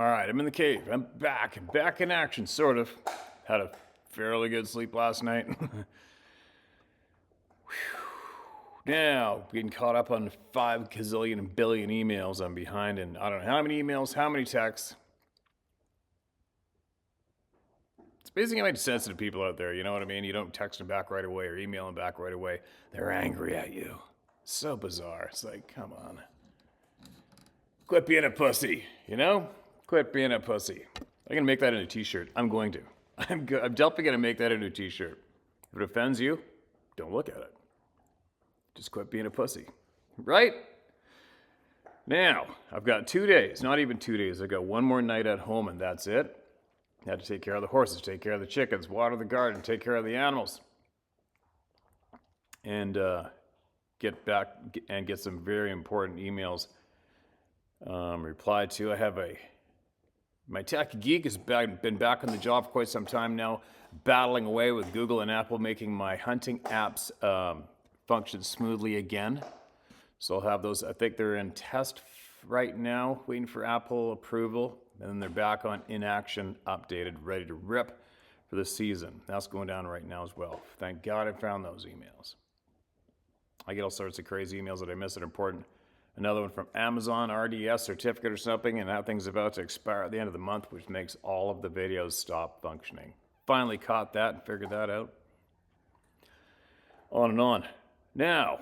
All right, I'm in the cave. I'm back in action, sort of. Had a fairly good sleep last night. Now, getting caught up on 5 gazillion billion emails. I'm behind in I don't know how many emails, how many texts. It's basically like sensitive people out there, you know what I mean? You don't text them back right away or email them back right away. They're angry at you. So bizarre. It's like, come on. Quit being a pussy, you know? Quit being a pussy. I'm gonna make that into a t-shirt. I'm going to. I'm definitely gonna make that into a t-shirt. If it offends you, don't look at it. Just quit being a pussy. Right? Now, I've got 2 days, not even 2 days. I've got one more night at home and that's it. I had to take care of the horses, take care of the chickens, water the garden, take care of the animals. And get back and get some very important emails replied to. I have my tech geek has been back on the job for quite some time now, battling away with Google and Apple, making my hunting apps function smoothly again. So I'll have those. I think they're in test right now, waiting for Apple approval. And then they're back on in action, updated, ready to rip for the season. That's going down right now as well. Thank God I found those emails. I get all sorts of crazy emails that I miss that are important. Another one from Amazon, RDS certificate or something, and that thing's about to expire at the end of the month, which makes all of the videos stop functioning. Finally caught that and figured that out. On and on. Now,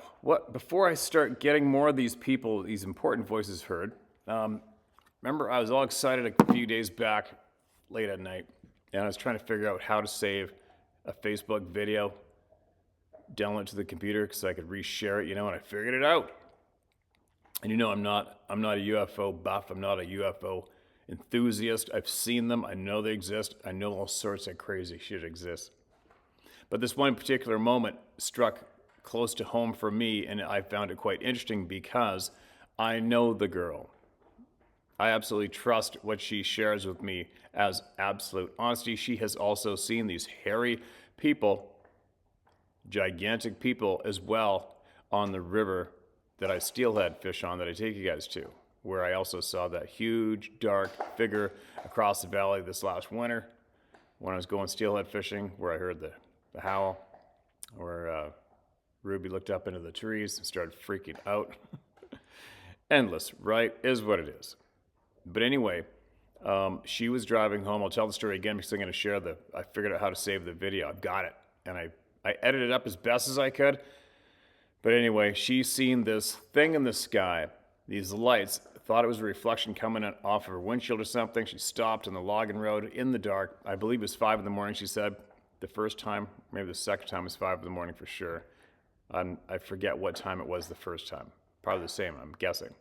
before I start getting more of these people, these important voices heard, remember I was all excited a few days back, late at night, and I was trying to figure out how to save a Facebook video, download it to the computer because I could reshare it, and I figured it out. And I'm not a UFO buff. I'm not a UFO enthusiast. I've seen them. I know they exist. I know all sorts of crazy shit exists. But this one particular moment struck close to home for me, and I found it quite interesting because I know the girl. I absolutely trust what she shares with me as absolute honesty. She has also seen these hairy people, gigantic people as well, on the river that I steelhead fish on, that I take you guys to, where I also saw that huge, dark figure across the valley this last winter when I was going steelhead fishing, where I heard the howl, where Ruby looked up into the trees and started freaking out. Endless, right? Is what it is. But anyway, she was driving home. I'll tell the story again because I'm going to share I figured out how to save the video. I've got it. And I edited it up as best as I could. But anyway, she's seen this thing in the sky, these lights, thought it was a reflection coming off of her windshield or something. She stopped on the logging road in the dark. I believe it was 5 in the morning, she said. The first time, maybe the second time was 5 in the morning for sure. I forget what time it was the first time. Probably the same, I'm guessing.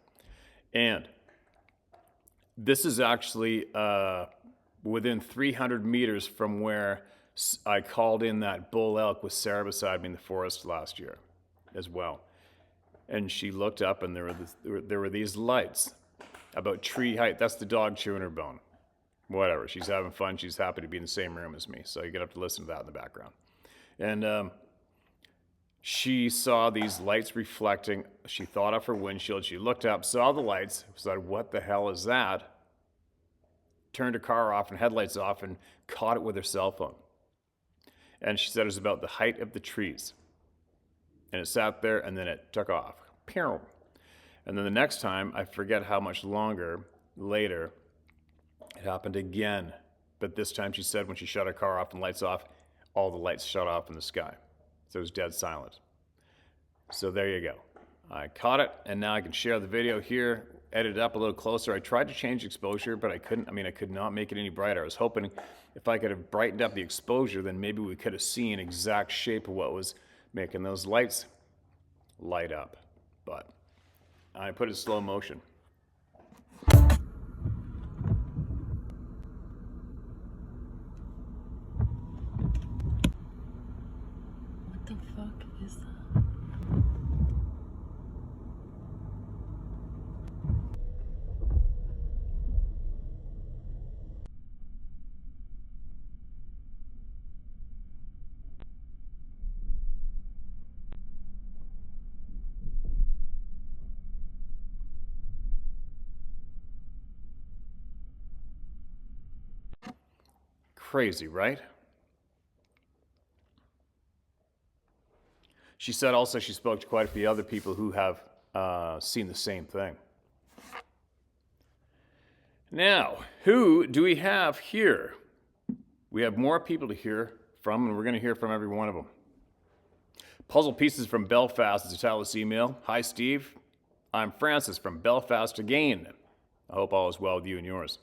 And this is actually within 300 meters from where I called in that bull elk with Sarah beside me in the forest last year as well. And she looked up and there were these lights about tree height. That's the dog chewing her bone. Whatever, she's having fun. She's happy to be in the same room as me. So you get up to listen to that in the background. And she saw these lights reflecting. She thought of her windshield. She looked up, saw the lights, said, what the hell is that? Turned her car off and headlights off and caught it with her cell phone. And she said it was about the height of the trees. And it sat there and then it took off. Pew. And then the next time, I forget how much longer later, it happened again. But this time she said when she shut her car off and lights off, all the lights shut off in the sky. So it was dead silent. So there you go. I caught it, and now I can share the video here, edit it up a little closer. I tried to change exposure, but I couldn't. I could not make it any brighter. I was hoping if I could have brightened up the exposure, then maybe we could have seen exact shape of what was making those lights light up. But I put it in slow motion. What the fuck is that? Crazy, right? She said also she spoke to quite a few other people who have seen the same thing. Now, who do we have here? We have more people to hear from, and we're going to hear from every one of them. Puzzle Pieces from Belfast is a Talos email. Hi, Steve. I'm Francis from Belfast again. I hope all is well with you and yours.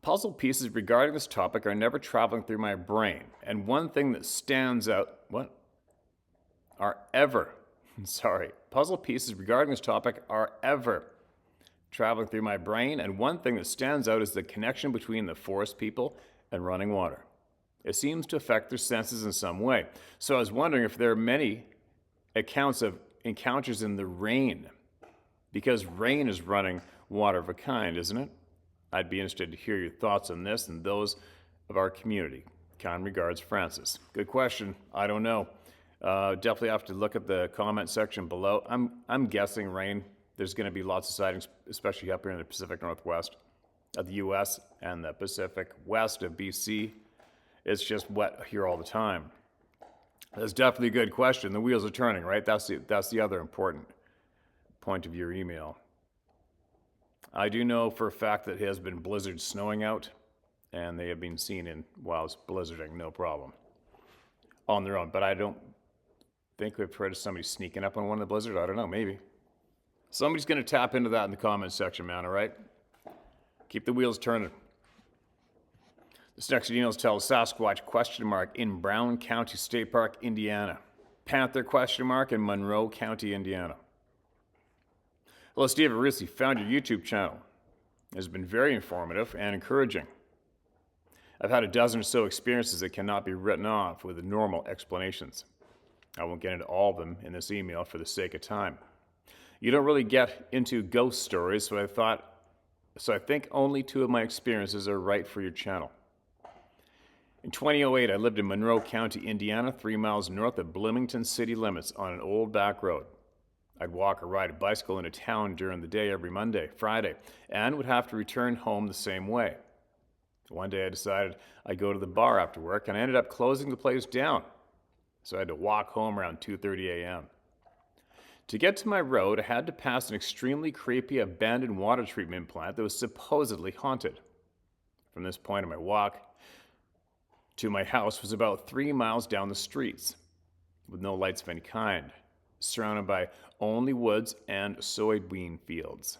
Puzzle pieces regarding this topic are never traveling through my brain, and one thing that stands out... What? Are ever... Sorry. Puzzle pieces regarding this topic are ever traveling through my brain, and one thing that stands out is the connection between the forest people and running water. It seems to affect their senses in some way. So I was wondering if there are many accounts of encounters in the rain, because rain is running water of a kind, isn't it? I'd be interested to hear your thoughts on this and those of our community. Kind regards, Francis. Good question. I don't know. Definitely have to look at the comment section below. I'm guessing rain. There's going to be lots of sightings, especially up here in the Pacific Northwest of the U.S. and the Pacific West of B.C. It's just wet here all the time. That's definitely a good question. The wheels are turning, right? That's the other important point of your email. I do know for a fact that it has been blizzard snowing out, and they have been seen in while it's blizzarding, no problem, on their own. But I don't think we've heard of somebody sneaking up on one of the blizzard. I don't know, maybe. Somebody's going to tap into that in the comment section, man, all right? Keep the wheels turning. This next email tells Sasquatch ? In Brown County State Park, Indiana. Panther ? In Monroe County, Indiana. Hello, Steve. I recently found your YouTube channel. It has been very informative and encouraging. I've had a dozen or so experiences that cannot be written off with normal explanations. I won't get into all of them in this email for the sake of time. You don't really get into ghost stories, so I think only 2 of my experiences are right for your channel. In 2008, I lived in Monroe County, Indiana, 3 miles north of Bloomington city limits on an old back road. I'd walk or ride a bicycle into town during the day every Monday, Friday, and would have to return home the same way. One day I decided I'd go to the bar after work, and I ended up closing the place down. So I had to walk home around 2:30 a.m. To get to my road, I had to pass an extremely creepy abandoned water treatment plant that was supposedly haunted. From this point on my walk to my house was about 3 miles down the streets, with no lights of any kind, surrounded by only woods and soybean fields.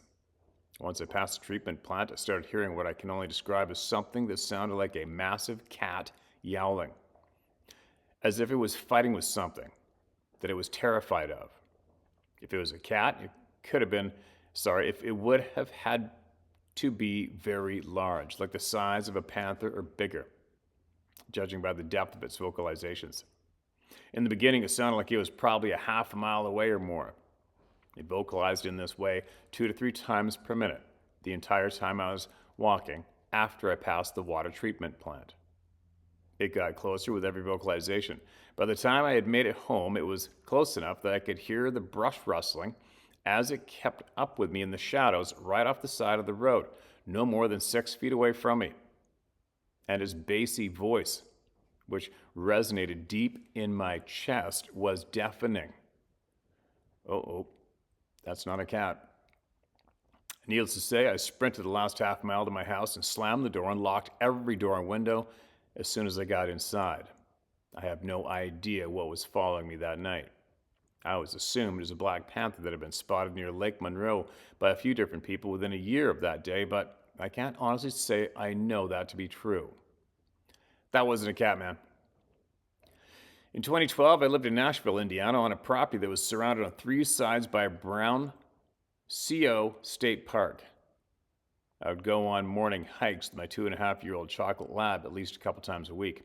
Once I passed the treatment plant, I started hearing what I can only describe as something that sounded like a massive cat yowling, as if it was fighting with something that it was terrified of. If it was a cat, it would have had to be very large, like the size of a panther or bigger, judging by the depth of its vocalizations. In the beginning, it sounded like it was probably a half a mile away or more. It vocalized in this way 2 to 3 times per minute, the entire time I was walking after I passed the water treatment plant. It got closer with every vocalization. By the time I had made it home, it was close enough that I could hear the brush rustling as it kept up with me in the shadows right off the side of the road, no more than 6 feet away from me. And his bassy voice, which resonated deep in my chest, was deafening. Oh, that's not a cat. Needless to say, I sprinted the last half mile to my house and slammed the door and locked every door and window as soon as I got inside. I have no idea what was following me that night. I always assumed it was a black panther that had been spotted near Lake Monroe by a few different people within a year of that day, but I can't honestly say I know that to be true. That wasn't a cat, man. In 2012, I lived in Nashville, Indiana, on a property that was surrounded on 3 sides by a brown CO State Park. I would go on morning hikes with my 2.5-year-old chocolate lab at least a couple times a week,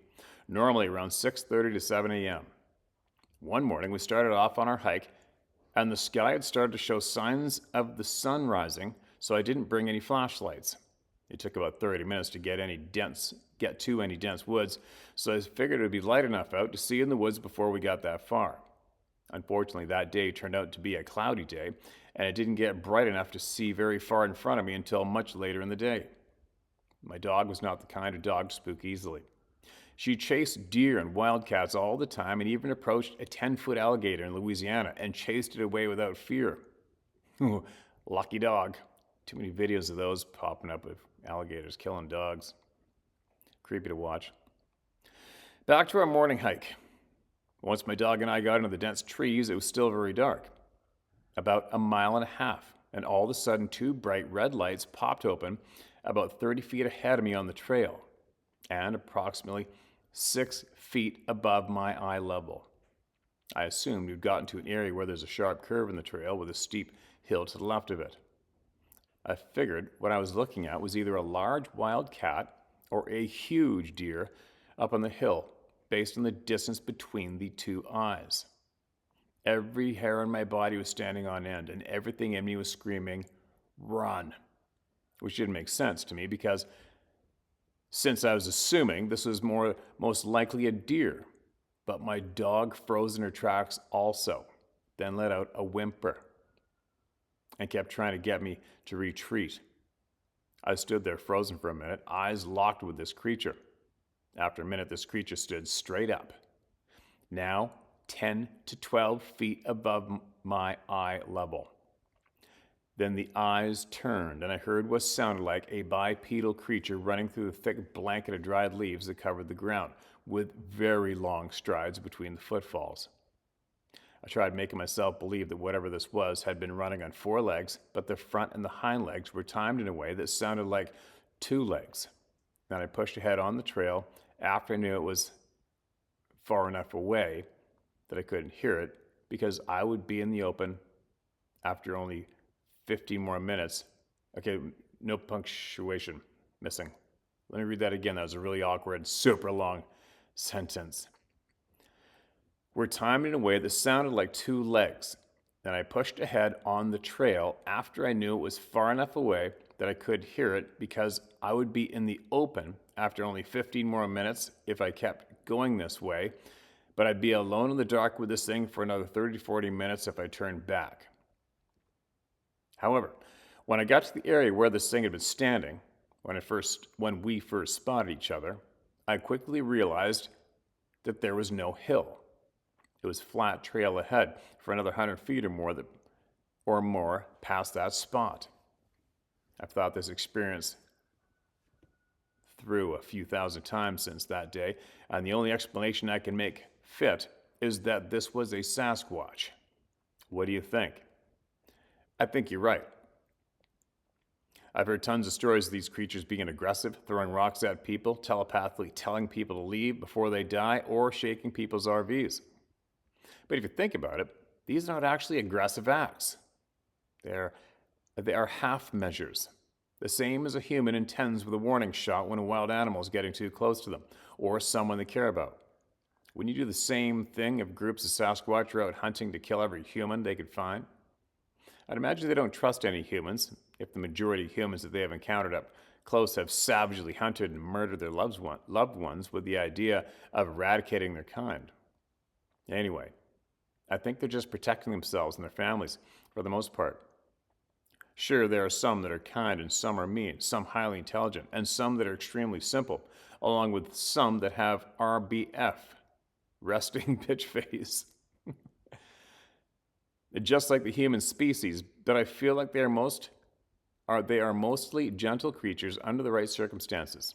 normally around 6:30 to 7 a.m. One morning, we started off on our hike, and the sky had started to show signs of the sun rising, so I didn't bring any flashlights. It took about 30 minutes to get to any dense woods, so I figured it would be light enough out to see in the woods before we got that far. Unfortunately, that day turned out to be a cloudy day, and it didn't get bright enough to see very far in front of me until much later in the day. My dog was not the kind of dog to spook easily. She chased deer and wildcats all the time and even approached a 10-foot alligator in Louisiana and chased it away without fear. Lucky dog. Too many videos of those popping up of alligators killing dogs. Creepy to watch. Back to our morning hike. Once my dog and I got into the dense trees, it was still very dark. About a mile and a half, and all of a sudden 2 bright red lights popped open about 30 feet ahead of me on the trail and approximately 6 feet above my eye level. I assumed we'd gotten to an area where there's a sharp curve in the trail with a steep hill to the left of it. I figured what I was looking at was either a large wild cat or a huge deer up on the hill, based on the distance between the 2 eyes. Every hair on my body was standing on end, and everything in me was screaming, "Run!" Which didn't make sense to me because since I was assuming this was most likely a deer, but my dog froze in her tracks also, then let out a whimper and kept trying to get me to retreat. I stood there frozen for a minute, eyes locked with this creature. After a minute, this creature stood straight up, now 10 to 12 feet above my eye level. Then the eyes turned, and I heard what sounded like a bipedal creature running through the thick blanket of dried leaves that covered the ground, with very long strides between the footfalls. I tried making myself believe that whatever this was had been running on 4 legs, but the front and the hind legs were timed in a way that sounded like 2 legs. Then I pushed ahead on the trail after I knew it was far enough away that I couldn't hear it, because I would be in the open after only 15 more minutes. Okay, no punctuation missing. Let me read that again. That was a really awkward, super long sentence. We're timed in a way that sounded like 2 legs. Then I pushed ahead on the trail after I knew it was far enough away that I could hear it, because I would be in the open after only 15 more minutes if I kept going this way, but I'd be alone in the dark with this thing for another 30 to 40 minutes if I turned back. However, when I got to the area where this thing had been standing, when we first spotted each other, I quickly realized that there was no hill. It was flat trail ahead for another 100 feet or more past that spot. I've thought this experience through a few thousand times since that day, and the only explanation I can make fit is that this was a Sasquatch. What do you think? I think you're right. I've heard tons of stories of these creatures being aggressive, throwing rocks at people, telepathically telling people to leave before they die, or shaking people's RVs. But if you think about it, these are not actually aggressive acts. They are half measures, the same as a human intends with a warning shot when a wild animal is getting too close to them, or someone they care about. Wouldn't you do the same thing if groups of Sasquatch were out hunting to kill every human they could find? I'd imagine they don't trust any humans, if the majority of humans that they have encountered up close have savagely hunted and murdered their loved ones with the idea of eradicating their kind. Anyway, I think they're just protecting themselves and their families for the most part. Sure, there are some that are kind and some are mean, some highly intelligent, and some that are extremely simple, along with some that have RBF, resting bitch face. Just like the human species, but I feel like they are mostly gentle creatures under the right circumstances.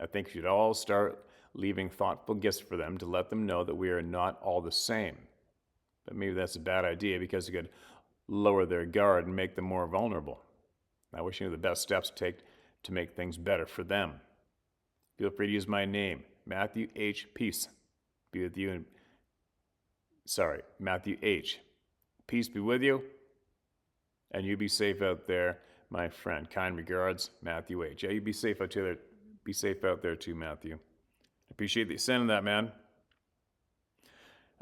I think we should all start leaving thoughtful gifts for them to let them know that we are not all the same. But maybe that's a bad idea, because it could lower their guard and make them more vulnerable. I wish you knew the best steps to take to make things better for them. Feel free to use my name, Matthew H. Peace be with you. Matthew H. Peace be with you, and you be safe out there, my friend. Kind regards, Matthew H. Yeah, you be safe out there. Be safe out there too, Matthew. Appreciate you sending that, man.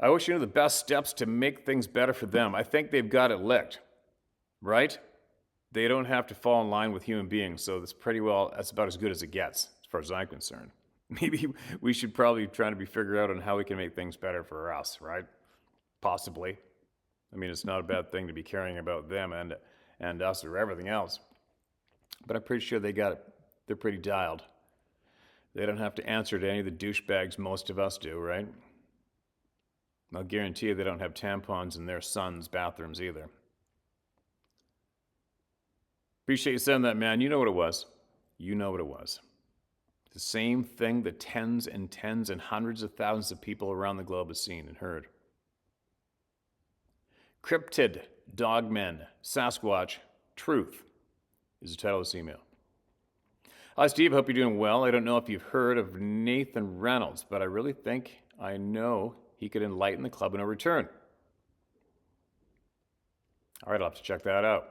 I wish you knew the best steps to make things better for them. I think they've got it licked, right? They don't have to fall in line with human beings, so that's about as good as it gets, as far as I'm concerned. Maybe we should probably try to figure out on how we can make things better for us, right? Possibly. I mean, it's not a bad thing to be caring about them and us or everything else. But I'm pretty sure they got it. They're pretty dialed. They don't have to answer to any of the douchebags most of us do, right? I'll guarantee you they don't have tampons in their sons' bathrooms either. Appreciate you sending that, man. You know what it was. You know what it was. The same thing that tens and tens and hundreds of thousands of people around the globe have seen and heard. Cryptid, Dogmen, Sasquatch, Truth is the title of this email. Hi, Steve. Hope you're doing well. I don't know if you've heard of Nathan Reynolds, but I really think I know he could enlighten the club in a return. All right, I'll have to check that out.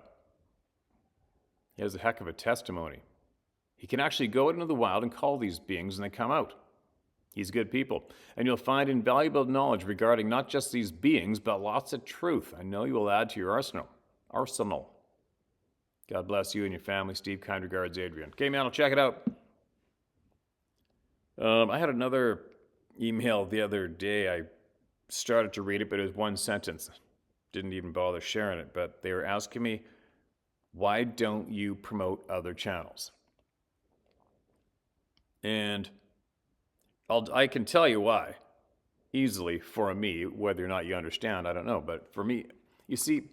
He has a heck of a testimony. He can actually go out into the wild and call these beings and they come out. He's good people. And you'll find invaluable knowledge regarding not just these beings, but lots of truth. I know you will add to your arsenal. God bless you and your family. Steve, kind regards, Adrian. Okay, man, I'll check it out. I had another email the other day. I started to read it, but it was one sentence. Didn't even bother sharing it, but they were asking me, why don't you promote other channels? And I can tell you why, easily for me. Whether or not you understand, I don't know. But for me, you see,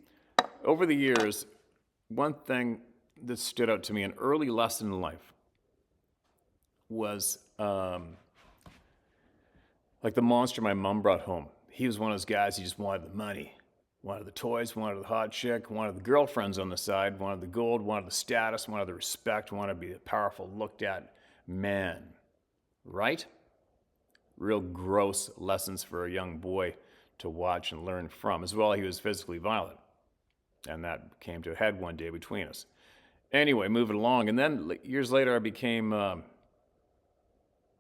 over the years, one thing that stood out to me, an early lesson in life, was like the monster my mom brought home. He was one of those guys, he just wanted the money, wanted the toys, wanted the hot chick, wanted the girlfriends on the side, wanted the gold, wanted the status, wanted the respect, wanted to be a powerful, looked at man. Right? Real gross lessons for a young boy to watch and learn from. As well, he was physically violent. And that came to a head one day between us. Anyway, moving along. And then years later,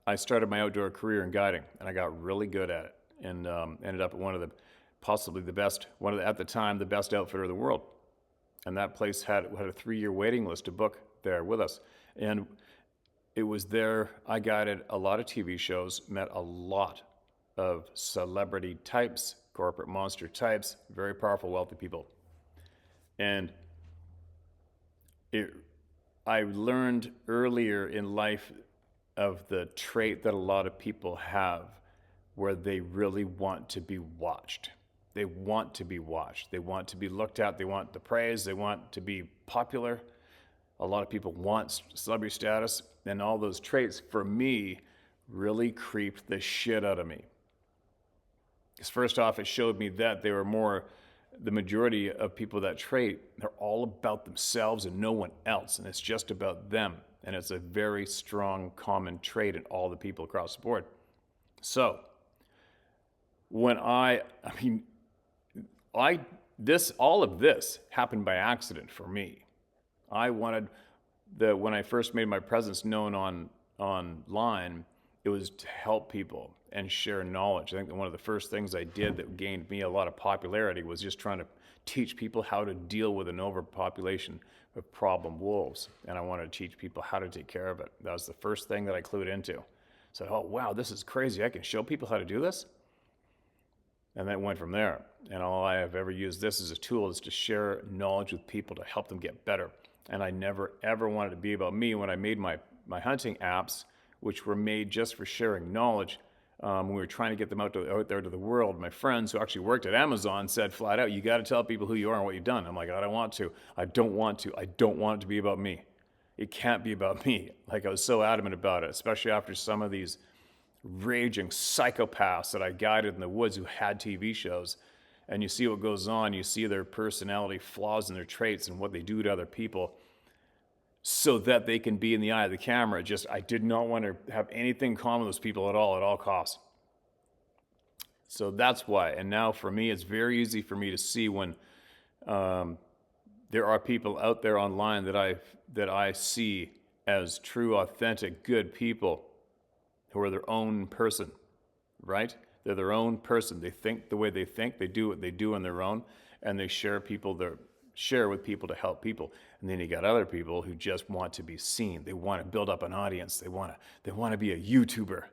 I started my outdoor career in guiding. And I got really good at it. And ended up at one of the, possibly the best, at the time, the best outfitter of the world. And that place had a 3-year waiting list to book there with us. And it was there I guided a lot of TV shows, met a lot of celebrity types, corporate monster types, very powerful, wealthy people. And I learned earlier in life of the trait that a lot of people have where they really want to be watched. They want to be watched. They want to be looked at. They want the praise. They want to be popular. A lot of people want celebrity status, and all those traits, for me, really creeped the shit out of me. Because first off, it showed me that they were more, the majority of people that trait, they're all about themselves and no one else, and it's just about them. And it's a very strong common trait in all the people across the board. So, when all of this happened by accident for me. I wanted when I first made my presence known online, it was to help people and share knowledge. I think that one of the first things I did that gained me a lot of popularity was just trying to teach people how to deal with an overpopulation of problem wolves. And I wanted to teach people how to take care of it. That was the first thing that I clued into. I said, oh, wow, this is crazy. I can show people how to do this? And then it went from there. And all I have ever used this as a tool is to share knowledge with people to help them get better. And I never, ever wanted to be about me when I made my hunting apps, which were made just for sharing knowledge. When we were trying to get them out there to the world, my friends who actually worked at Amazon said flat out, you got to tell people who you are and what you've done. I'm like, I don't want to. I don't want it to be about me. It can't be about me. Like, I was so adamant about it, especially after some of these raging psychopaths that I guided in the woods who had TV shows. And you see what goes on. You see their personality flaws and their traits and what they do to other people so that they can be in the eye of the camera. I did not want to have anything common with those people at all costs. So that's why. And now for me, it's very easy for me to see when there are people out there online that I see as true, authentic, good people who are their own person, right? They're their own person. They think the way they think. They do what they do on their own, and they share with people to help people. And then you got other people who just want to be seen. They want to build up an audience. They want to be a YouTuber.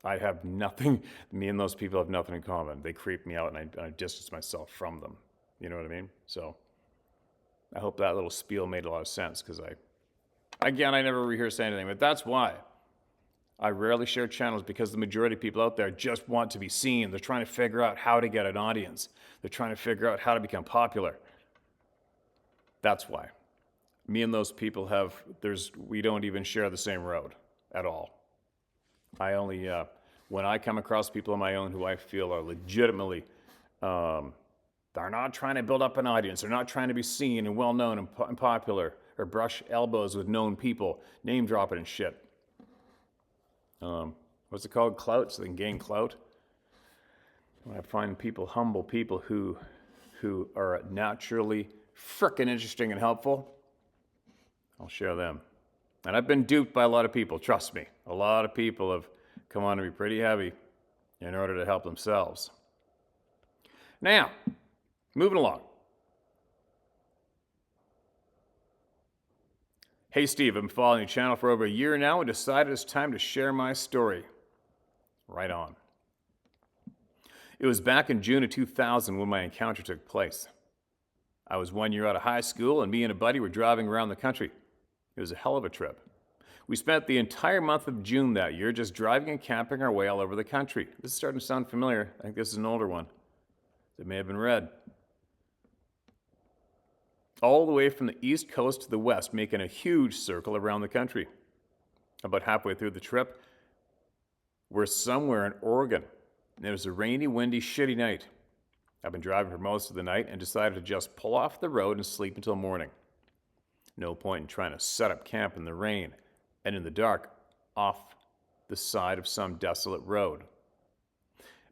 I have nothing. Me and those people have nothing in common. They creep me out, and I distance myself from them. You know what I mean? So I hope that little spiel made a lot of sense, because Again, I never rehearse anything, but that's why I rarely share channels, because the majority of people out there just want to be seen. They're trying to figure out how to get an audience. They're trying to figure out how to become popular. That's why. Me and those people we don't even share the same road at all. I only, when I come across people on my own who I feel are legitimately, they're not trying to build up an audience. They're not trying to be seen and well-known and popular, or brush elbows with known people, name dropping and shit. What's it called? Clout, so they can gain clout. When I find people, humble people who are naturally frickin' interesting and helpful, I'll share them. And I've been duped by a lot of people, trust me. A lot of people have come on to be pretty heavy in order to help themselves. Now, moving along. Hey Steve, I've been following your channel for over a year now and decided it's time to share my story. Right on. It was back in June of 2000 when my encounter took place. I was 1 year out of high school, and me and a buddy were driving around the country. It was a hell of a trip. We spent the entire month of June that year just driving and camping our way all over the country. This is starting to sound familiar. I think this is an older one. It may have been read. All the way from the east coast to the west, making a huge circle around the country. About halfway through the trip, we're somewhere in Oregon, and it was a rainy, windy, shitty night. I've been driving for most of the night and decided to just pull off the road and sleep until morning. No point in trying to set up camp in the rain and in the dark off the side of some desolate road.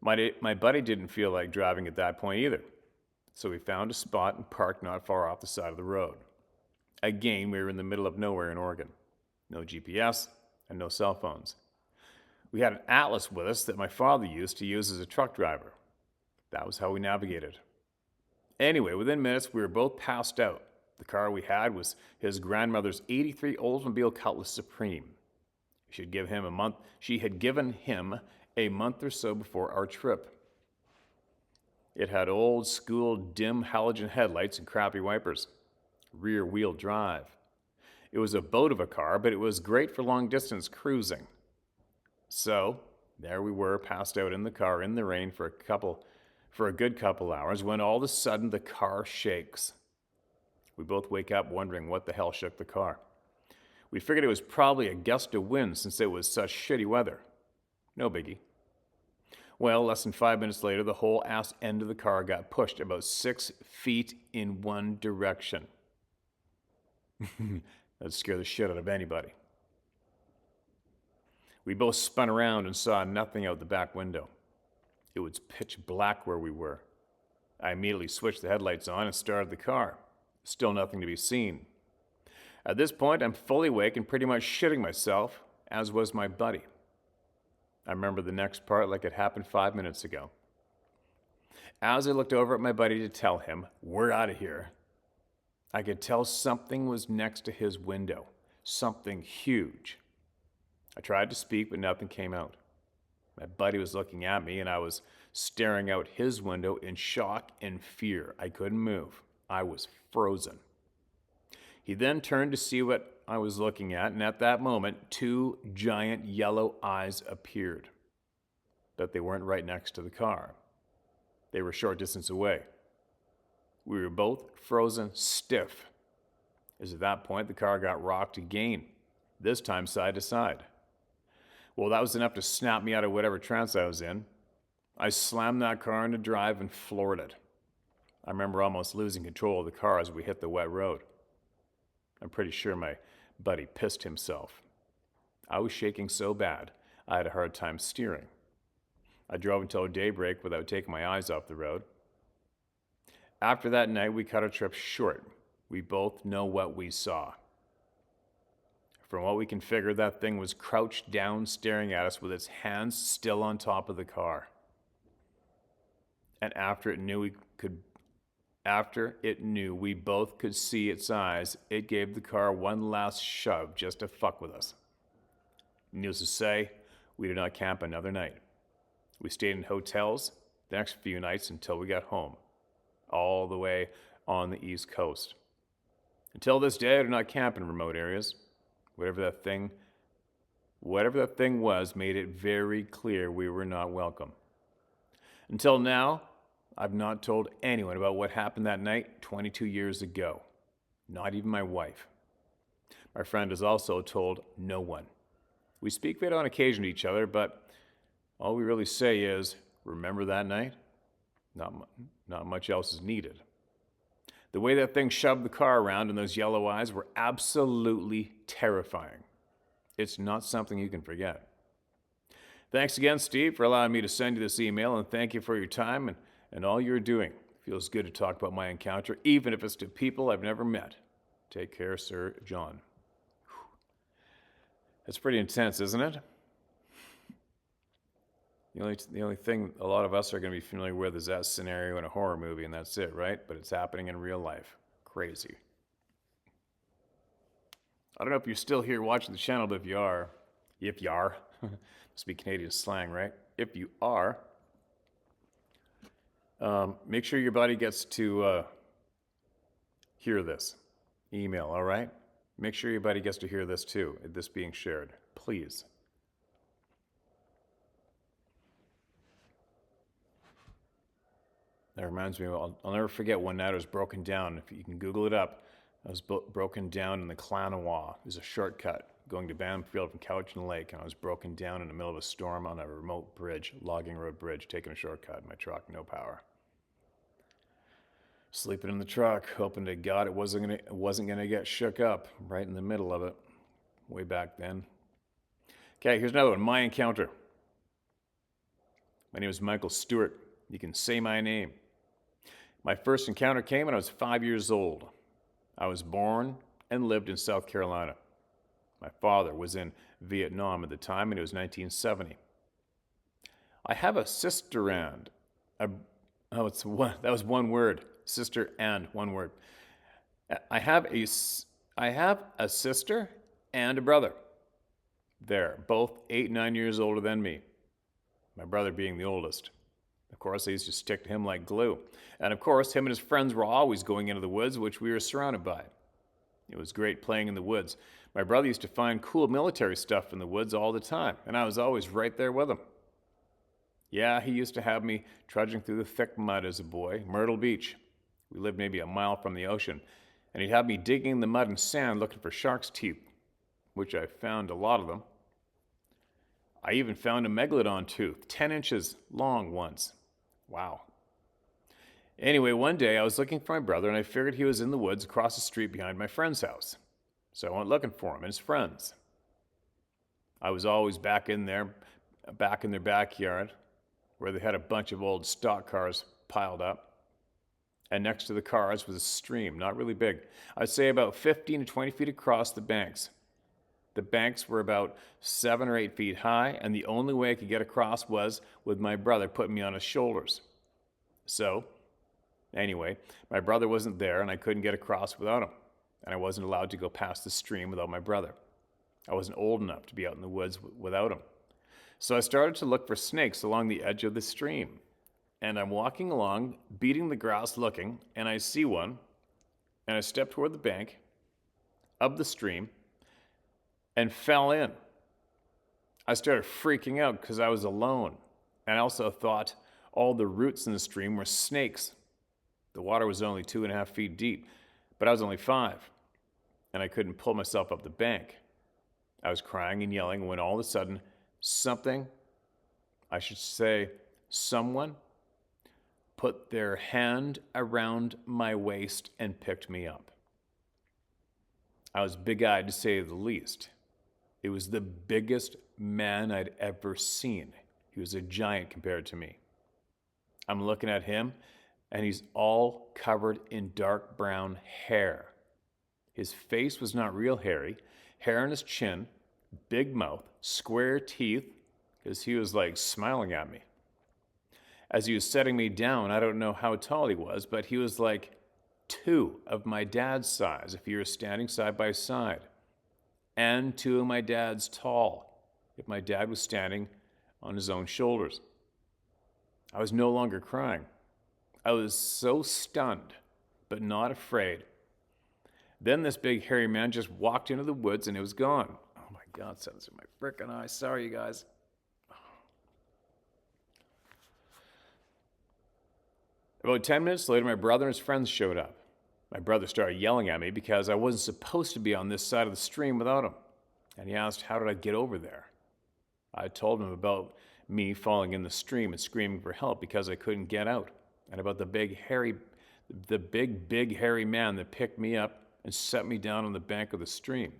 My buddy didn't feel like driving at that point either, so we found a spot and parked not far off the side of the road. Again, we were in the middle of nowhere in Oregon. No GPS and no cell phones. We had an atlas with us that my father used to use as a truck driver. That was how we navigated. Anyway, within minutes, we were both passed out. The car we had was his grandmother's '83 Oldsmobile Cutlass Supreme. She had given him a month or so before our trip. It had old school dim halogen headlights and crappy wipers. Rear wheel drive. It was a boat of a car, but it was great for long distance cruising. So, there we were, passed out in the car in the rain for a good couple hours, when all of a sudden the car shakes. We both wake up wondering what the hell shook the car. We figured it was probably a gust of wind since it was such shitty weather. No biggie. Well, less than 5 minutes later, the whole ass end of the car got pushed about 6 feet in one direction. That'd scare the shit out of anybody. We both spun around and saw nothing out the back window. It was pitch black where we were. I immediately switched the headlights on and started the car. Still nothing to be seen. At this point, I'm fully awake and pretty much shitting myself, as was my buddy. I remember the next part like it happened 5 minutes ago. As I looked over at my buddy to tell him, we're out of here, I could tell something was next to his window. Something huge. I tried to speak, but nothing came out. My buddy was looking at me, and I was staring out his window in shock and fear. I couldn't move. I was frozen. He then turned to see what I was looking at, and at that moment, 2 giant yellow eyes appeared. But they weren't right next to the car. They were a short distance away. We were both frozen stiff. As at that point, the car got rocked again, this time side to side. Well, that was enough to snap me out of whatever trance I was in. I slammed that car into drive and floored it. I remember almost losing control of the car as we hit the wet road. I'm pretty sure my buddy pissed himself. I was shaking so bad, I had a hard time steering. I drove until daybreak without taking my eyes off the road. After that night, we cut our trip short. We both know what we saw. From what we can figure, that thing was crouched down, staring at us with its hands still on top of the car. And after it knew we both could see its eyes, it gave the car one last shove just to fuck with us. Needless to say, we did not camp another night. We stayed in hotels the next few nights until we got home, all the way on the East Coast. Until this day, I do not camp in remote areas. Whatever that thing was made it very clear we were not welcome. Until now, I've not told anyone about what happened that night 22 years ago. Not even my wife. My friend has also told no one. We speak of it on occasion to each other, but all we really say is, remember that night? Not much else is needed. The way that thing shoved the car around and those yellow eyes were absolutely terrifying. It's not something you can forget. Thanks again, Steve, for allowing me to send you this email, and thank you for your time and all you're doing. It feels good to talk about my encounter, even if it's to people I've never met. Take care, Sir John. That's pretty intense, isn't it? The only thing a lot of us are going to be familiar with is that scenario in a horror movie, and that's it, right? But it's happening in real life. Crazy. I don't know if you're still here watching the channel, but if you are, must be Canadian slang, right? If you are, make sure your buddy gets to hear this email, all right? Make sure your buddy gets to hear this too, this being shared, please. That reminds me, I'll never forget one night I was broken down. If you can Google it up, I was broken down in the Clanawa. There's a shortcut going to Bamfield from Cowichan Lake, and I was broken down in the middle of a storm on a remote bridge, logging road bridge, taking a shortcut in my truck, no power. Sleeping in the truck, hoping to God it wasn't gonna get shook up right in the middle of it, way back then. Okay, here's another one. My encounter. My name is Michael Stewart. You can say my name. My first encounter came when I was 5 years old. I was born and lived in South Carolina. My father was in Vietnam at the time, and it was 1970. I have a sister and that was one word. Sister and one word. I have a sister and a brother. They're both 8, 9 years older than me. My brother being the oldest. Of course, I used to stick to him like glue. And of course, him and his friends were always going into the woods, which we were surrounded by. It was great playing in the woods. My brother used to find cool military stuff in the woods all the time, and I was always right there with him. Yeah, he used to have me trudging through the thick mud as a boy, Myrtle Beach. We lived maybe a mile from the ocean, and he'd have me digging in the mud and sand looking for shark's teeth, which I found a lot of them. I even found a megalodon tooth, 10 inches long once. Wow. Anyway, one day I was looking for my brother, and I figured he was in the woods across the street behind my friend's house. So I went looking for him and his friends. I was always back in their backyard, where they had a bunch of old stock cars piled up. And next to the cars was a stream, not really big. I'd say about 15 to 20 feet across the banks. The banks were about 7 or 8 feet high, and the only way I could get across was with my brother putting me on his shoulders. So, anyway, my brother wasn't there, and I couldn't get across without him. And I wasn't allowed to go past the stream without my brother. I wasn't old enough to be out in the woods without him. So I started to look for snakes along the edge of the stream. And I'm walking along, beating the grass looking, and I see one, and I step toward the bank of the stream and fell in. I started freaking out because I was alone, and I also thought all the roots in the stream were snakes. The water was only 2.5 feet deep, but I was only 5, and I couldn't pull myself up the bank. I was crying and yelling when all of a sudden someone put their hand around my waist and picked me up. I was big-eyed to say the least. It was the biggest man I'd ever seen. He was a giant compared to me. I'm looking at him, and he's all covered in dark brown hair. His face was not real hairy, hair on his chin, big mouth, square teeth, because he was like smiling at me. As he was setting me down, I don't know how tall he was, but he was like 2 of my dad's size if you were standing side by side, and 2 of my dad's tall if my dad was standing on his own shoulders. I was no longer crying. I was so stunned, but not afraid. Then this big hairy man just walked into the woods and it was gone. Oh my God, something's in my frickin' eye. Sorry, you guys. About 10 minutes later, my brother and his friends showed up. My brother started yelling at me because I wasn't supposed to be on this side of the stream without him. And he asked, how did I get over there? I told him about me falling in the stream and screaming for help because I couldn't get out, and about the big hairy man that picked me up and set me down on the bank of the stream.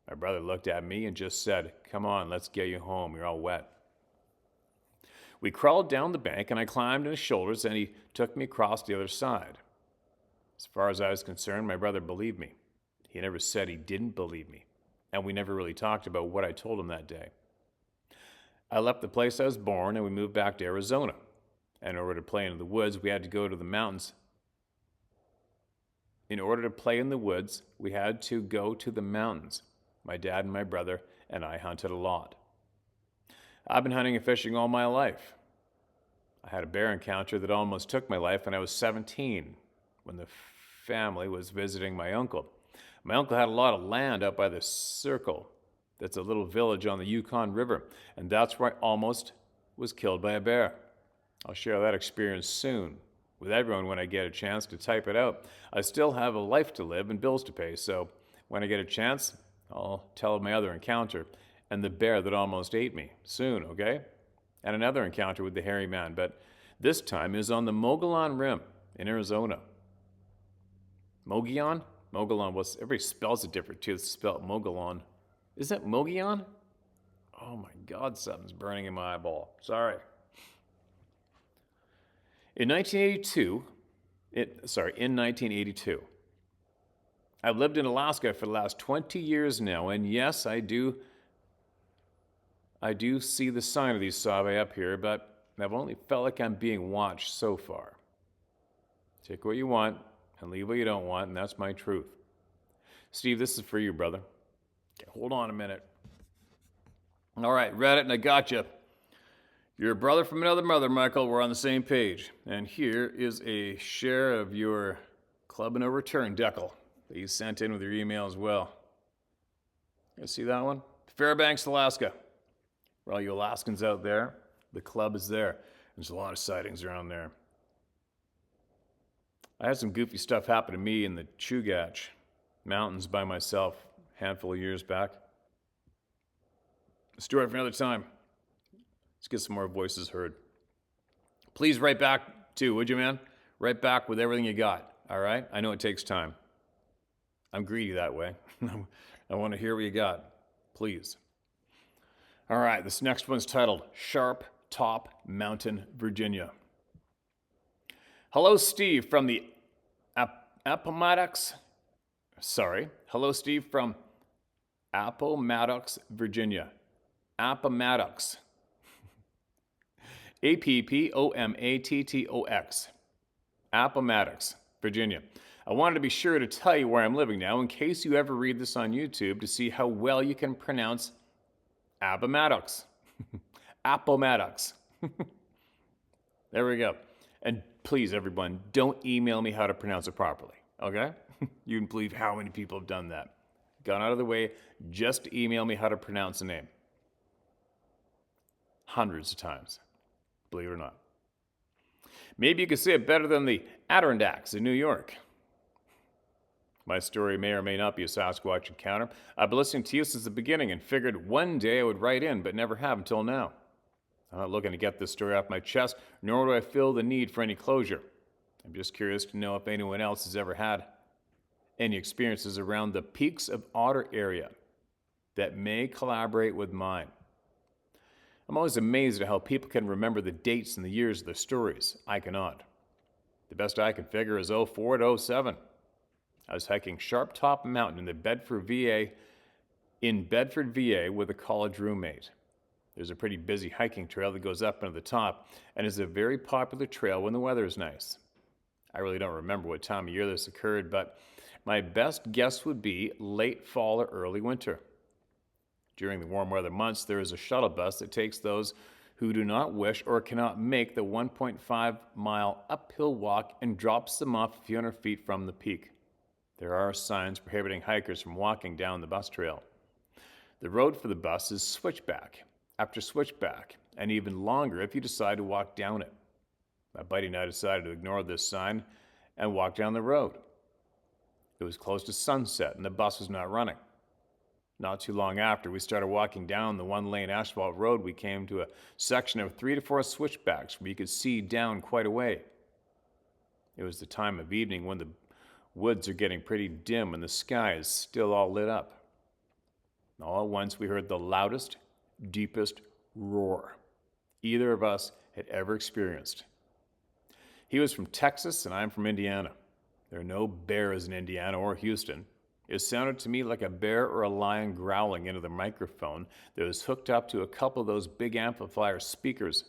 My brother looked at me and just said, come on, let's get you home. You're all wet. We crawled down the bank and I climbed on his shoulders and he took me across the other side. As far as I was concerned, my brother believed me. He never said he didn't believe me, and we never really talked about what I told him that day. I left the place I was born and we moved back to Arizona. And in order to play in the woods, we had to go to the mountains. In order to play in the woods, we had to go to the mountains. My dad and my brother and I hunted a lot. I've been hunting and fishing all my life. I had a bear encounter that almost took my life when I was 17, when the family was visiting my uncle. My uncle had a lot of land out by the Circle. That's a little village on the Yukon River, and that's where I almost was killed by a bear. I'll share that experience soon with everyone when I get a chance to type it out. I still have a life to live and bills to pay, so when I get a chance, I'll tell of my other encounter and the bear that almost ate me soon, okay? And another encounter with the hairy man, but this time is on the Mogollon Rim in Arizona. Mogollon? Mogollon, everybody spells it different too. It's spelled Mogollon. Is that Mogollon? Oh my God, something's burning in my eyeball. Sorry. In 1982, I've lived in Alaska for the last 20 years now, and yes, I do see the sign of these sabe up here, but I've only felt like I'm being watched so far. Take what you want and leave what you don't want, and that's my truth. Steve, this is for you, brother. Okay, hold on a minute. All right, read it and I got you. You're a brother from another mother, Michael. We're on the same page. And here is a share of your Club No Return decal that you sent in with your email as well. You see that one? Fairbanks, Alaska. For all you Alaskans out there, the club is there. There's a lot of sightings around there. I had some goofy stuff happen to me in the Chugach Mountains by myself a handful of years back. A story for another time. Let's get some more voices heard. Please write back too, would you, man? Write back with everything you got, all right? I know it takes time. I'm greedy that way. I want to hear what you got. Please. All right, this next one's titled Sharp Top Mountain, Virginia. Hello, Steve from the Appomattox. Hello, Steve from Appomattox, Virginia. Appomattox. Appomattox. Appomattox, Virginia. I wanted to be sure to tell you where I'm living now in case you ever read this on YouTube to see how well you can pronounce Appomattox. Appomattox. There we go. And please, everyone, don't email me how to pronounce it properly, okay? You can believe how many people have done that. Gone out of the way just to email me how to pronounce a name. Hundreds of times, believe it or not. Maybe you could say it better than the Adirondacks in New York. My story may or may not be a Sasquatch encounter. I've been listening to you since the beginning and figured one day I would write in, but never have until now. I'm not looking to get this story off my chest, nor do I feel the need for any closure. I'm just curious to know if anyone else has ever had any experiences around the Peaks of Otter area that may collaborate with mine. I'm always amazed at how people can remember the dates and the years of their stories. I cannot. The best I can figure is 04 to 07. I was hiking Sharp Top Mountain in Bedford, VA with a college roommate. There's a pretty busy hiking trail that goes up into the top and is a very popular trail when the weather is nice. I really don't remember what time of year this occurred, but my best guess would be late fall or early winter. During the warm weather months, there is a shuttle bus that takes those who do not wish or cannot make the 1.5-mile uphill walk and drops them off a few hundred feet from the peak. There are signs prohibiting hikers from walking down the bus trail. The road for the bus is switchback after switchback, and even longer if you decide to walk down it. My buddy and I decided to ignore this sign and walk down the road. It was close to sunset and the bus was not running. Not too long after we started walking down the one-lane asphalt road, we came to a section of 3 to 4 switchbacks where you could see down quite a way. It was the time of evening when the woods are getting pretty dim and the sky is still all lit up. All at once we heard the loudest, deepest roar either of us had ever experienced. He was from Texas and I'm from Indiana. There are no bears in Indiana or Houston. It sounded to me like a bear or a lion growling into the microphone that was hooked up to a couple of those big amplifier speakers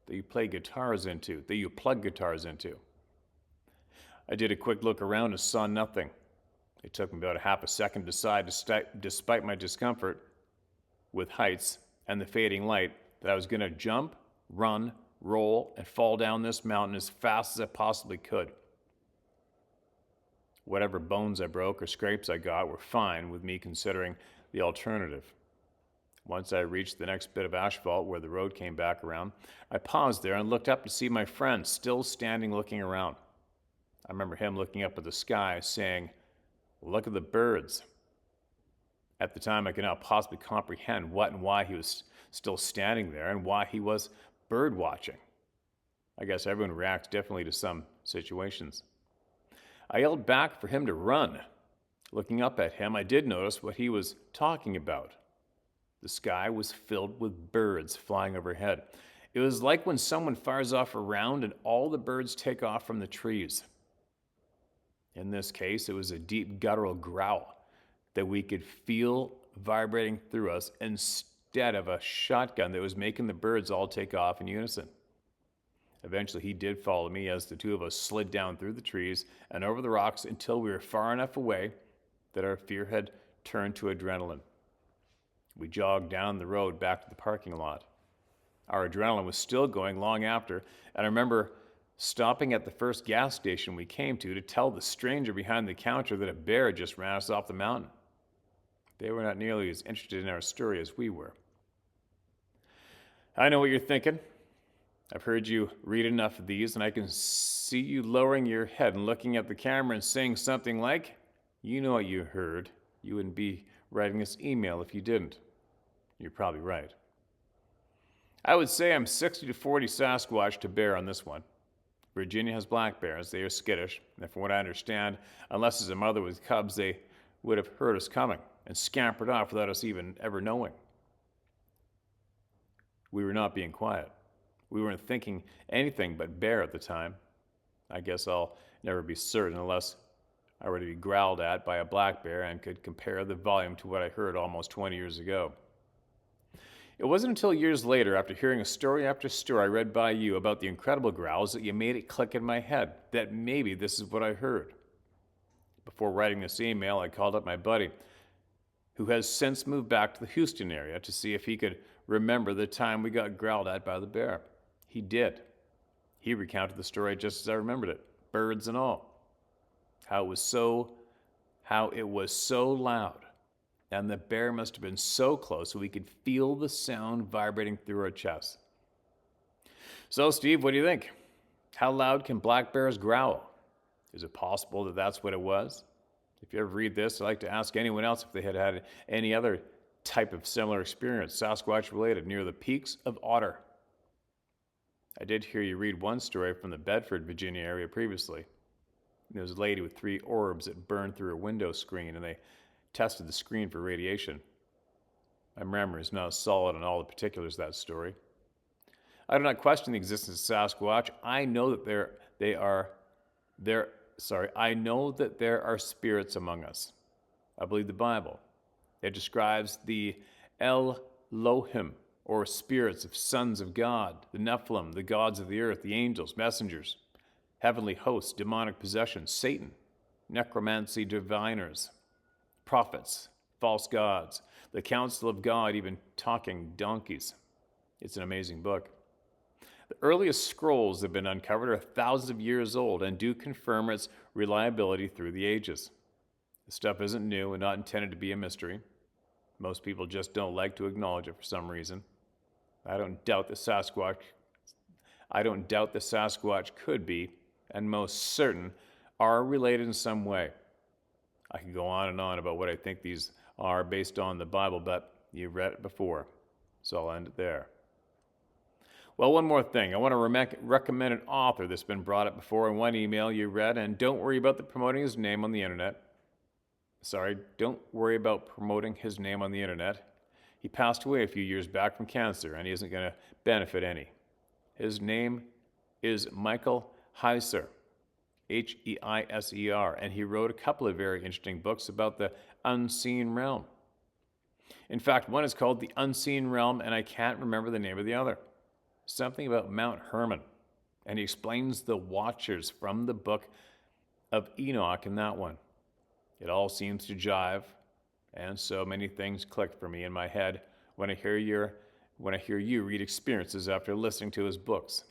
that you plug guitars into. I did a quick look around and saw nothing. It took me about a half a second to decide, despite my discomfort with heights and the fading light, that I was going to jump, run, roll, and fall down this mountain as fast as I possibly could. Whatever bones I broke or scrapes I got were fine with me considering the alternative. Once I reached the next bit of asphalt where the road came back around, I paused there and looked up to see my friend still standing looking around. I remember him looking up at the sky saying, "Look at the birds." At the time, I could not possibly comprehend what and why he was still standing there and why he was bird watching. I guess everyone reacts differently to some situations. I yelled back for him to run. Looking up at him, I did notice what he was talking about. The sky was filled with birds flying overhead. It was like when someone fires off a round and all the birds take off from the trees. In this case, it was a deep guttural growl that we could feel vibrating through us instead of a shotgun that was making the birds all take off in unison. Eventually, he did follow me as the two of us slid down through the trees and over the rocks until we were far enough away that our fear had turned to adrenaline. We jogged down the road back to the parking lot. Our adrenaline was still going long after, and I remember stopping at the first gas station we came to tell the stranger behind the counter that a bear just ran us off the mountain. They were not nearly as interested in our story as we were. I know what you're thinking. I've heard you read enough of these, and I can see you lowering your head and looking at the camera and saying something like, "You know what you heard. You wouldn't be writing this email if you didn't." You're probably right. I would say I'm 60 to 40 Sasquatch to bear on this one. Virginia has black bears. They are skittish, and from what I understand, unless it's a mother with cubs, they would have heard us coming and scampered off without us even ever knowing. We were not being quiet. We weren't thinking anything but bear at the time. I guess I'll never be certain unless I were to be growled at by a black bear and could compare the volume to what I heard almost 20 years ago. It wasn't until years later, after hearing a story after story read by you about the incredible growls, that you made it click in my head that maybe this is what I heard. Before writing this email, I called up my buddy, who has since moved back to the Houston area, to see if he could remember the time we got growled at by the bear. He did. He recounted the story just as I remembered it, birds and all. How it was so loud, and the bear must have been so close so we could feel the sound vibrating through our chests. So, Steve, what do you think? How loud can black bears growl? Is it possible that that's what it was? If you ever read this, I'd like to ask anyone else if they had had any other type of similar experience, Sasquatch related, near the peaks of Otter. I did hear you read one story from the Bedford, Virginia area previously. There was a lady with 3 orbs that burned through her window screen, and they tested the screen for radiation. My memory is not solid on all the particulars of that story. I do not question the existence of Sasquatch. I know that there are spirits among us. I believe the Bible. It describes the Elohim, or spirits of sons of God, the Nephilim, the gods of the earth, the angels, messengers, heavenly hosts, demonic possession, Satan, necromancy diviners, prophets, false gods, the council of God, even talking donkeys. It's an amazing book. The earliest scrolls that have been uncovered are thousands of years old and do confirm its reliability through the ages. The stuff isn't new and not intended to be a mystery. Most people just don't like to acknowledge it for some reason. I don't doubt the Sasquatch could be, and most certain, are related in some way. I could go on and on about what I think these are based on the Bible, but you've read it before, so I'll end it there. Well, one more thing. I want to recommend an author that's been brought up before in one email you read, and don't worry about promoting his name on the internet. Don't worry about promoting his name on the internet. He passed away a few years back from cancer, and he isn't going to benefit any. His name is Michael Heiser, Heiser, and he wrote a couple of very interesting books about the unseen realm. In fact, one is called The Unseen Realm, and I can't remember the name of the other. Something about Mount Hermon, and he explains the Watchers from the book of Enoch in that one. It all seems to jive, and so many things click for me in my head when I hear you read experiences after listening to his books.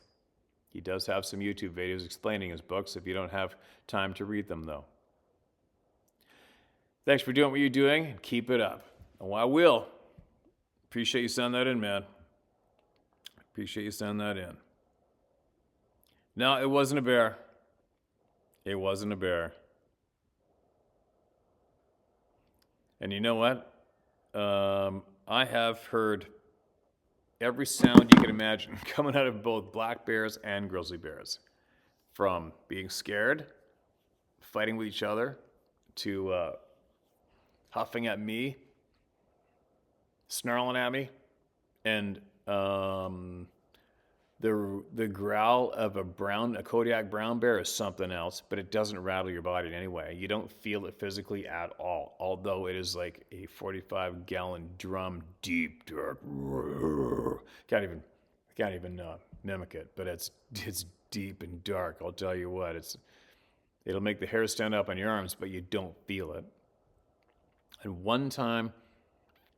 He does have some YouTube videos explaining his books if you don't have time to read them, though. Thanks for doing what you're doing, and keep it up. Oh, I will. Appreciate you sending that in, man. Appreciate you sending that in. No, it wasn't a bear. It wasn't a bear. And you know what? I have heard every sound you can imagine coming out of both black bears and grizzly bears. From being scared, fighting with each other, to huffing at me, snarling at me, and the growl of a Kodiak brown bear is something else, but it doesn't rattle your body in any way. You don't feel it physically at all, although it is like a 45-gallon drum, deep, dark. Can't even mimic it, but it's deep and dark. I'll tell you what, it'll make the hair stand up on your arms, but you don't feel it. And one time,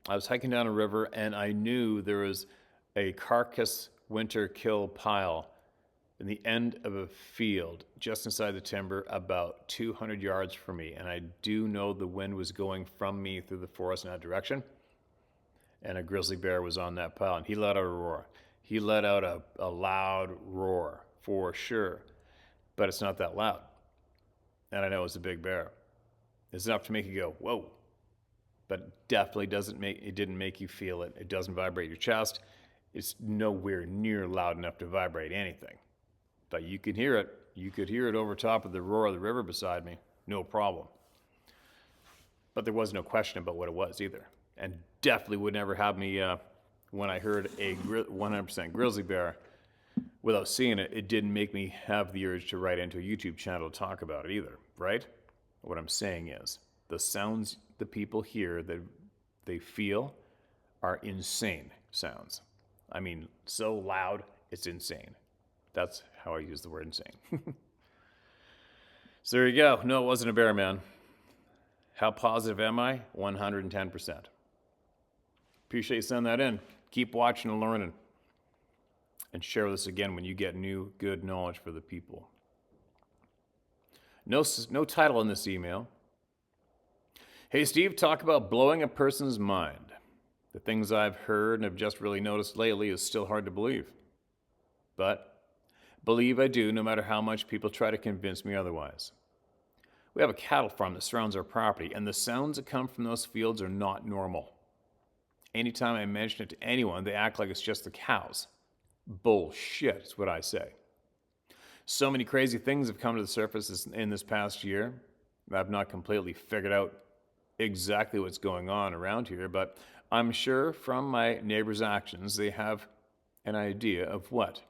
I was hiking down a river, and I knew there was a carcass winter kill pile in the end of a field just inside the timber about 200 yards from me. And I do know the wind was going from me through the forest in that direction. And a grizzly bear was on that pile, and he let out a roar. He let out a loud roar for sure, but it's not that loud. And I know it's a big bear. It's enough to make you go, whoa. But it definitely didn't make you feel it. It doesn't vibrate your chest. It's nowhere near loud enough to vibrate anything. But you can hear it. You could hear it over top of the roar of the river beside me. No problem. But there was no question about what it was either. And definitely would never have me, when I heard a 100% grizzly bear, without seeing it, it didn't make me have the urge to write into a YouTube channel to talk about it either, right? What I'm saying is, the sounds the people hear that they feel are insane sounds. I mean, so loud, it's insane. That's how I use the word insane. So there you go. No, it wasn't a bear, man. How positive am I? 110%. Appreciate you sending that in. Keep watching and learning. And share with us again when you get new, good knowledge for the people. No title in this email. Hey, Steve, talk about blowing a person's mind. The things I've heard and have just really noticed lately is still hard to believe. But believe I do, no matter how much people try to convince me otherwise. We have a cattle farm that surrounds our property, and the sounds that come from those fields are not normal. Anytime I mention it to anyone, they act like it's just the cows. Bullshit is what I say. So many crazy things have come to the surface in this past year. I've not completely figured out exactly what's going on around here, but I'm sure from my neighbors' actions they have an idea of what.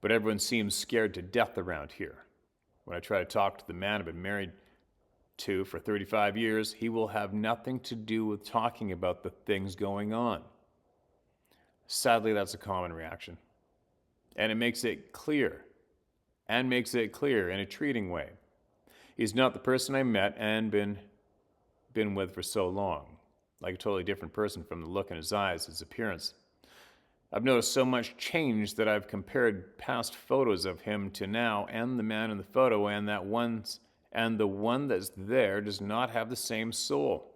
But everyone seems scared to death around here. When I try to talk to the man I've been married to for 35 years, he will have nothing to do with talking about the things going on. Sadly, that's a common reaction. And it makes it clear in a treating way. He's not the person I met and been with for so long. Like a totally different person from the look in his eyes, his appearance. I've noticed so much change that I've compared past photos of him to now and the man in the photo and and the one that's there does not have the same soul.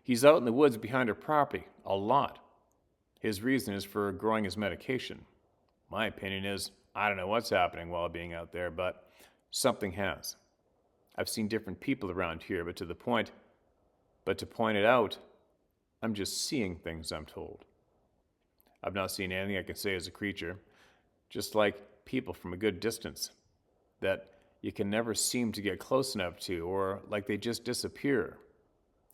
He's out in the woods behind our property a lot. His reason is for growing his medication. My opinion is, I don't know what's happening while being out there, but something has. I've seen different people around here, but to point it out, I'm just seeing things, I'm told. I've not seen anything I can say as a creature, just like people from a good distance, that you can never seem to get close enough to, or like they just disappear.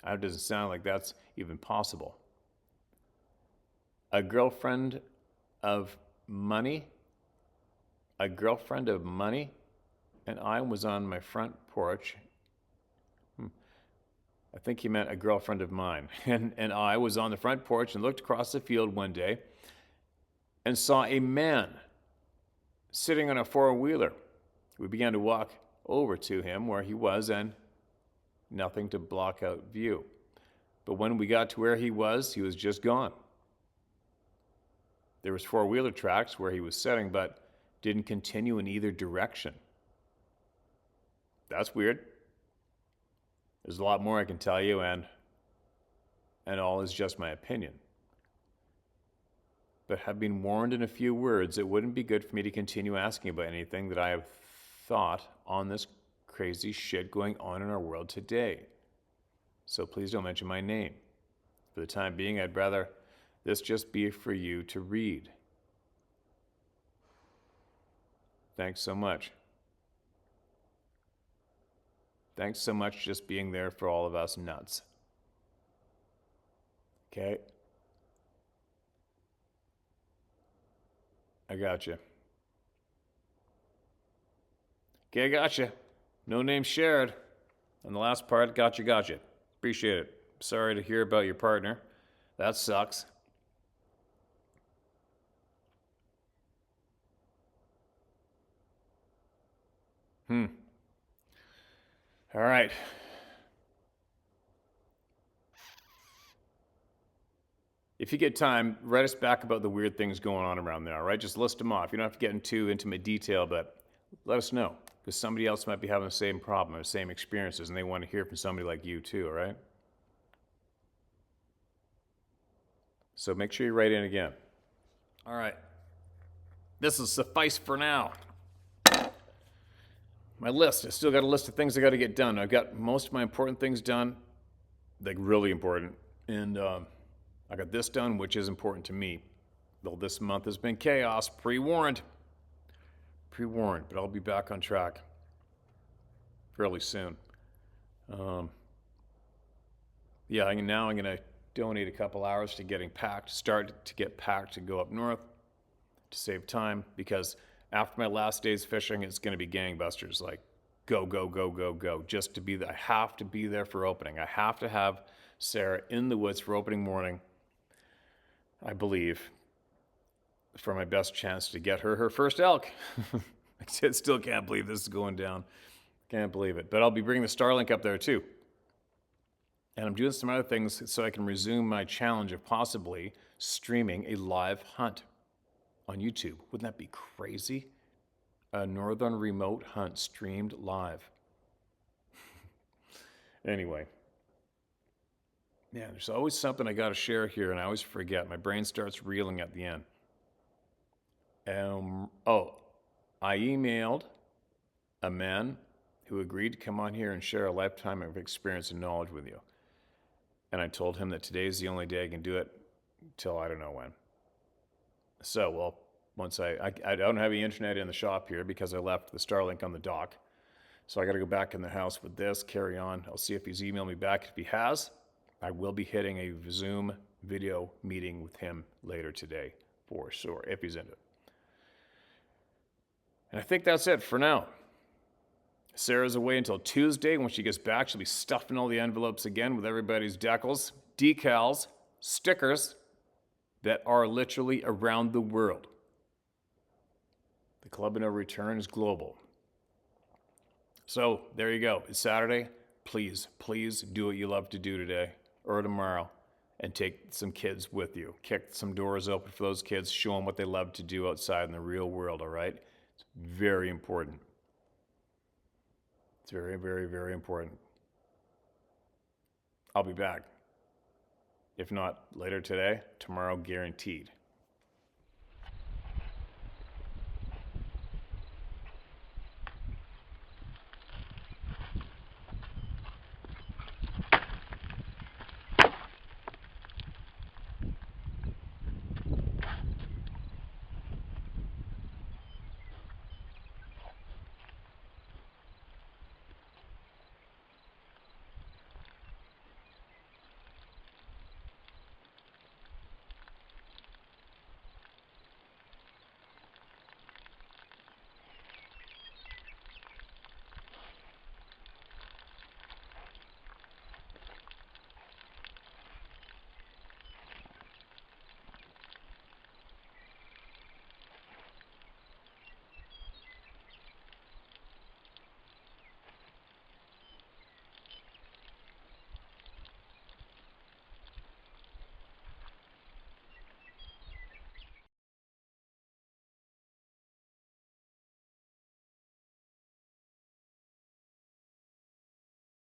It doesn't sound like that's even possible. A girlfriend of money? A girlfriend of money? And I was on my front porch. I think he meant a girlfriend of mine. And I was on the front porch and looked across the field one day and saw a man sitting on a four-wheeler. We began to walk over to him where he was, and nothing to block out view. But when we got to where he was just gone. There was four-wheeler tracks where he was sitting, but didn't continue in either direction. That's weird. There's a lot more I can tell you, and all is just my opinion. But have been warned in a few words, it wouldn't be good for me to continue asking about anything that I have thought on this crazy shit going on in our world today. So please don't mention my name. For the time being, I'd rather this just be for you to read. Thanks so much. Thanks so much just being there for all of us nuts. Okay? I got you. Okay, I got you. No name shared. And the last part, got you. Appreciate it. Sorry to hear about your partner. That sucks. All right. If you get time, write us back about the weird things going on around there, all right? Just list them off. You don't have to get into intimate detail, but let us know, because somebody else might be having the same problem or the same experiences, and they want to hear from somebody like you too, all right? So make sure you write in again. All right. This will suffice for now. My list. I still got a list of things I got to get done. I've got most of my important things done, like really important, and I got this done, which is important to me. Though this month has been chaos, pre-warned, but I'll be back on track fairly soon. Now I'm going to donate a couple hours to getting packed, start to get packed to go up north to save time, because after my last day's fishing, it's going to be gangbusters, like go, just to be there. I have to be there for opening. I have to have Sarah in the woods for opening morning, I believe, for my best chance to get her first elk. I still can't believe this is going down. Can't believe it. But I'll be bringing the Starlink up there too. And I'm doing some other things so I can resume my challenge of possibly streaming a live hunt on YouTube. Wouldn't that be crazy? A northern remote hunt streamed live. Anyway. Man, there's always something I got to share here, and I always forget. My brain starts reeling at the end. I emailed a man who agreed to come on here and share a lifetime of experience and knowledge with you. And I told him that today's the only day I can do it till I don't know when. So, well, once I don't have the internet in the shop here because I left the Starlink on the dock. So I got to go back in the house with this, carry on. I'll see if he's emailed me back. If he has, I will be hitting a Zoom video meeting with him later today for sure, if he's into it. And I think that's it for now. Sarah's away until Tuesday. When she gets back, she'll be stuffing all the envelopes again with everybody's decals, stickers that are literally around the world. The Club of No Return is global. So there you go. It's Saturday. Please do what you love to do today or tomorrow and take some kids with you. Kick some doors open for those kids. Show them what they love to do outside in the real world, all right? It's very important. It's very, very, very important. I'll be back. If not later today, tomorrow guaranteed.